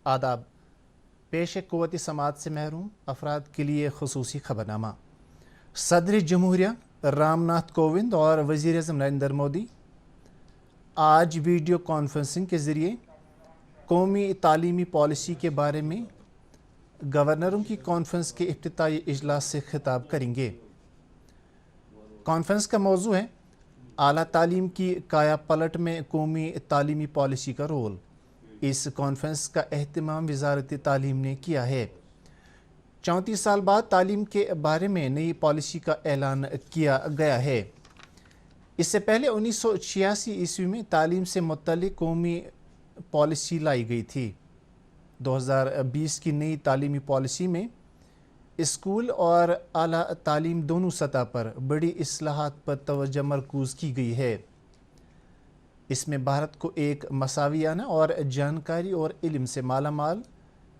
आदाब। पेश है क़ुव्वत समात से महरूम अफराद के लिए खुसूसी खबरनामा। सदर जमहूरिया रामनाथ कोविंद और वज़ीर-ए-आज़म नरेंद्र मोदी आज वीडियो कॉन्फ्रेंसिंग के ज़रिए कौमी तालीमी पॉलिसी के बारे में गवर्नरों की कॉन्फ्रेंस के इफ्तिताई इजलास से खिताब करेंगे। कॉन्फ्रेंस का मौजू है आला तालीम की काया पलट में कौमी तालीमी पॉलिसी का रोल। इस कॉन्फ्रेंस का एहतमाम वज़ारत तालीम ने किया है। 34 साल बाद तालीम के बारे में नई पॉलिसी का ऐलान किया गया है। इससे पहले 1986 ईस्वी में तालीम से मुतल्लिक़ कौमी पॉलिसी लाई गई थी। 2020 की नई तालीमी पॉलिसी में स्कूल और आला तालीम दोनों सतह पर बड़ी इस्लाहात पर तवज्जो मरकूज़ की गई है। इसमें भारत को एक मसावियाना और जानकारी और इल्म से मालामाल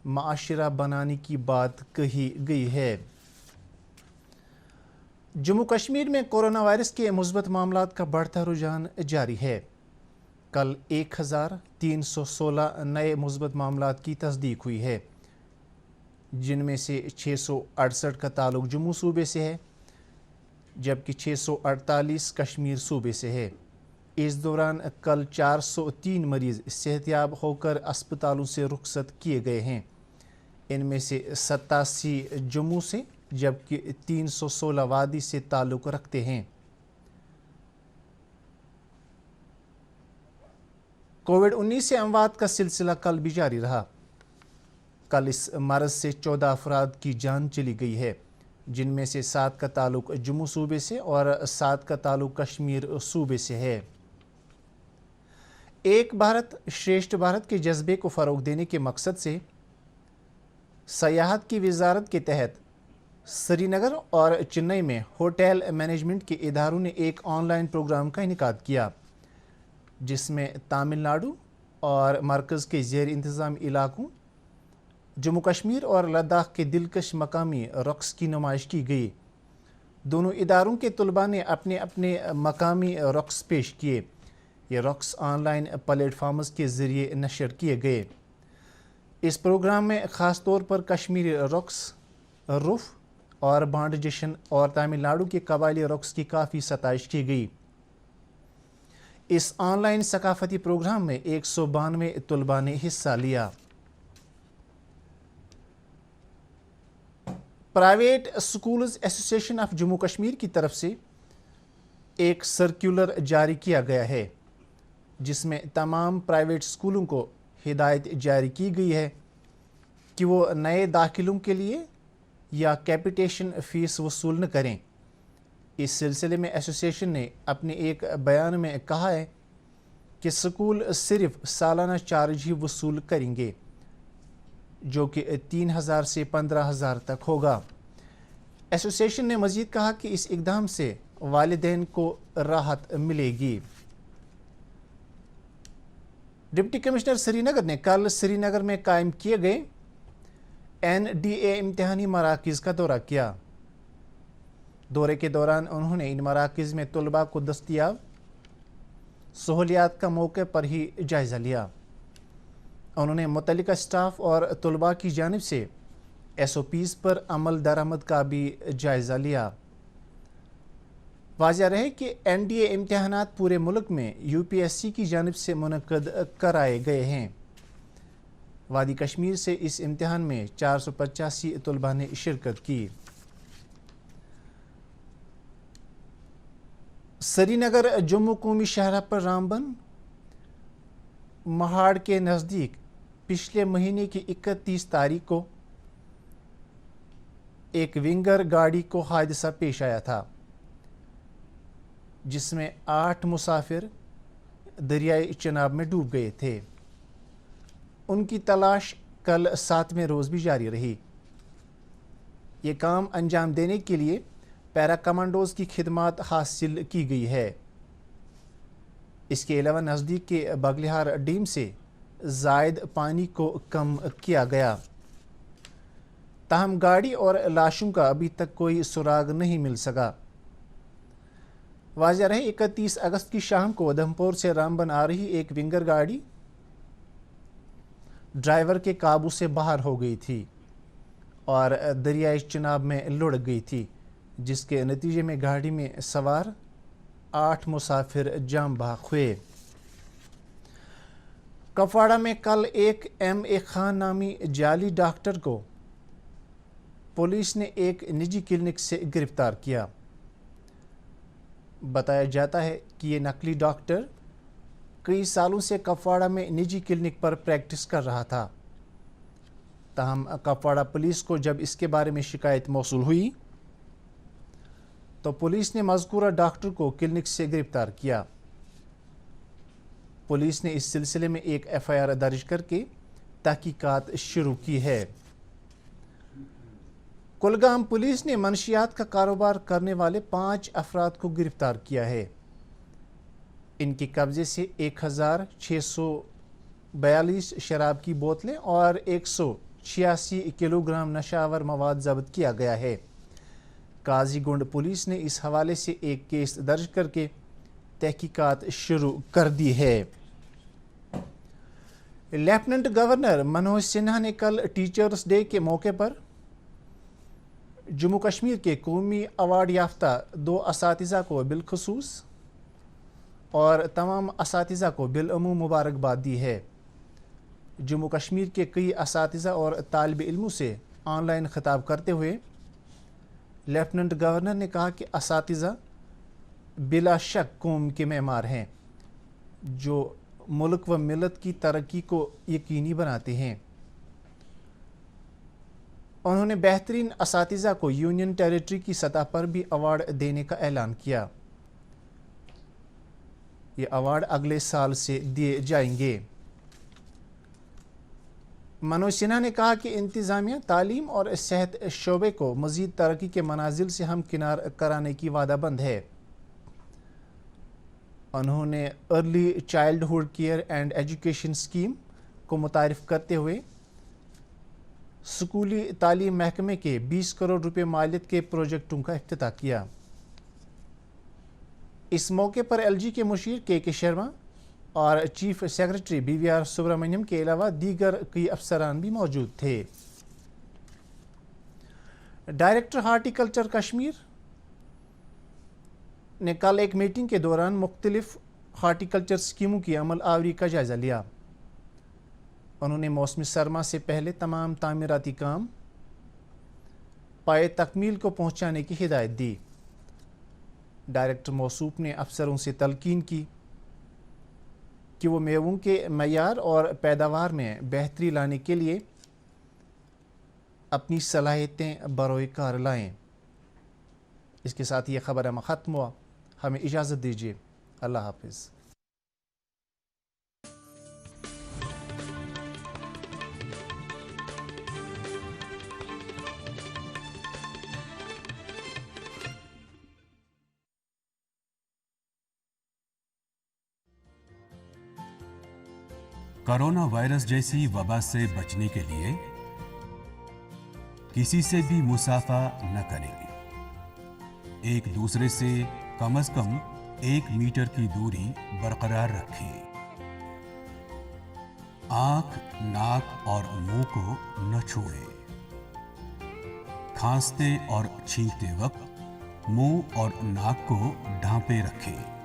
माशरा बनाने की बात कही गई है। जम्मू कश्मीर में कोरोना वायरस के मुस्बत मामलात का बढ़ता रुझान जारी है। कल 1316 नए मुस्बत मामलात की तस्दीक हुई है, जिनमें से 668 का ताल्लुक जम्मू सूबे से है, जबकि 648 कश्मीर सूबे से है। इस दौरान कल 403 मरीज़ सेहतयाब होकर अस्पतालों से रुखसत किए गए हैं। इनमें से 87 जम्मू से जबकि 316 वादी से ताल्लुक़ रखते हैं। कोविड-19 से अमवात का सिलसिला कल भी जारी रहा। कल इस मरज़ से 14 अफराद की जान चली गई है, जिनमें से 7 का ताल्लुक जम्मू सूबे से और 7 का ताल्लुक कश्मीर सूबे से है। एक भारत श्रेष्ठ भारत के जज्बे को फ़रोग़ देने के मकसद से सयाहत की वजारत के तहत श्रीनगर और चेन्नई में होटल मैनेजमेंट के इदारों ने एक ऑनलाइन प्रोग्राम का इनेकाद किया, जिसमें तमिलनाडु और मरकज़ के ज़ेर इंतज़ाम इलाकों जम्मू कश्मीर और लद्दाख के दिलकश मकामी रक़्स की नुमाइश की गई। दोनों इदारों के तलबा ने अपने अपने मकामी रक़्स पेश किए। ये रक़्स ऑनलाइन प्लेटफार्म्स के ज़रिए नशर किए गए। इस प्रोग्राम में ख़ास तौर पर कश्मीरी रक़्स, रुफ़ और बांड जश्न और तमिलनाडु के कबायली रक़्स की काफ़ी सताइश की गई। इस ऑनलाइन सकाफ़ती प्रोग्राम में 192 तलबा ने हिस्सा लिया। Private schools association of Jammu Kashmir की तरफ से एक सर्कुलर जारी किया गया है, जिसमें तमाम प्राइवेट स्कूलों को हिदायत जारी की गई है कि वो नए दाखिलों के लिए या कैपिटेशन फ़ीस वसूल न करें। इस सिलसिले में एसोसिएशन ने अपने एक बयान में कहा है कि स्कूल सिर्फ सालाना चार्ज ही वसूल करेंगे, जो कि 3000 से 15000 तक होगा। एसोसिएशन ने मज़ीद कहा कि इस इक़दाम से वालिदैन को राहत मिलेगी। डिप्टी कमिश्नर श्रीनगर ने कल श्रीनगर में कायम किए गए NDA इम्तिहानी मराकिज़ का दौरा किया। दौरे के दौरान उन्होंने इन मराकिज़ में तलबा को दस्तियाब सहूलियात का मौके पर ही जायज़ा लिया। उन्होंने मुतल्लिका स्टाफ और तलबा की जानिब से SOPs पर अमल दरामद का भी जायज़ा लिया। वाज़िह रहे कि NDA इम्तिहानात पूरे मुल्क में UPSC की जानिब से मुनक़्क़द कराए गए हैं। वादी कश्मीर से इस इम्तिहान में 485 तलबा ने शिरकत की। श्रीनगर जम्मू कौमी शाहराह पर रामबन महाड़ के नज़दीक पिछले महीने की 31 तारीख को एक विंगर गाड़ी को हादसा पेश आया था, जिसमें 8 मुसाफिर दरियाई चनाब में डूब गए थे। उनकी तलाश कल 7वें रोज़ भी जारी रही। ये काम अंजाम देने के लिए पैरा कमांडोज़ की खिदमत हासिल की गई है। इसके अलावा नज़दीक के बगलिहार डैम से ज़ायद पानी को कम किया गया। ताहम गाड़ी और लाशों का अभी तक कोई सुराग नहीं मिल सका। वाज़िह रहे 31 अगस्त की शाम को उधमपुर से रामबन आ रही एक विंगर गाड़ी ड्राइवर के काबू से बाहर हो गई थी और दरियाई चिनाब में लुढ़क गई थी, जिसके नतीजे में गाड़ी में सवार 8 मुसाफिर जाम बहक हुए। कपवाड़ा में कल एक M.A. खान नामी जाली डॉक्टर को पुलिस ने एक निजी क्लिनिक से गिरफ्तार किया। बताया जाता है कि ये नकली डॉक्टर कई सालों से कपवाड़ा में निजी क्लिनिक पर प्रैक्टिस कर रहा था। ताहम कपवाड़ा पुलिस को जब इसके बारे में शिकायत मौसूल हुई तो पुलिस ने मज़कूरा डॉक्टर को क्लिनिक से गिरफ्तार किया। पुलिस ने इस सिलसिले में एक FIR दर्ज करके तहकीकात शुरू की है। कुलगाम पुलिस ने मनशियात का कारोबार करने वाले 5 अफराद को गिरफ्तार किया है। इनके कब्जे से 1642 शराब की बोतलें और 186 किलोग्राम नशावर मवाद जब्त किया गया है। काजीगुंड पुलिस ने इस हवाले से एक केस दर्ज करके तहकीकात शुरू कर दी है। लेफ्टिनेंट गवर्नर मनोज सिन्हा ने कल टीचर्स डे के मौके पर जम्मू कश्मीर के कौमी अवार्ड याफ्ता 2 असातिज़ा को बिलखुसूस और तमाम असातिज़ा को बिलअमूम मुबारकबाद दी है। जम्मू कश्मीर के कई असातिज़ा और तालिब इल्मों से ऑनलाइन खिताब करते हुए लेफ्टिनेंट गवर्नर ने कहा कि असातिज़ा बिला शक कौम के मेमार हैं, जो मुल्क व मिलत की तरक्की को यकीनी बनाते हैं। उन्होंने बेहतरीन असातिज़ा को यूनियन टेरिटरी की सतह पर भी अवार्ड देने का ऐलान किया। ये अवार्ड अगले साल से दिए जाएंगे। मनोज सिन्हा ने कहा कि इंतज़ामिया तालीम और सेहत शोबे को मज़ीद तरक्की के मनाजिल से हमकिनार कराने की वादाबंद है। उन्होंने early childhood care and education scheme को मुतारिफ करते हुए स्कूली तालीम महकमे के 20 करोड़ रुपए मालियत के प्रोजेक्टों का इफ्तिताह किया। इस मौके पर LG के मुशीर के शर्मा और चीफ सेक्रेटरी BVR सुब्रमण्यम के अलावा दीगर कई अफसरान भी मौजूद थे। डायरेक्टर हार्टिकल्चर कश्मीर ने कल एक मीटिंग के दौरान मुख्तलिफ हार्टिकल्चर स्कीमों की अमल आवरी का जायजा लिया। उन्होंने मौसमी सरमा से पहले तमाम तामीराती काम पाए तकमील को पहुंचाने की हिदायत दी। डायरेक्टर मौसूफ ने अफसरों से तलकीन की कि वो मेवों के मयार और पैदावार में बेहतरी लाने के लिए अपनी सलाहियतें बरोए कार लाएँ। इसके साथ ये खबर ख़त्म हुआ। हमें इजाज़त दीजिए। अल्लाह हाफिज़। कोरोना वायरस जैसी वबा से बचने के लिए किसी से भी मुसाफा न करें। एक दूसरे से कम से कम 1 मीटर की दूरी बरकरार रखें। आंख, नाक और मुंह को न छुएं। खांसते और छींकते वक्त मुंह और नाक को ढांपे रखें।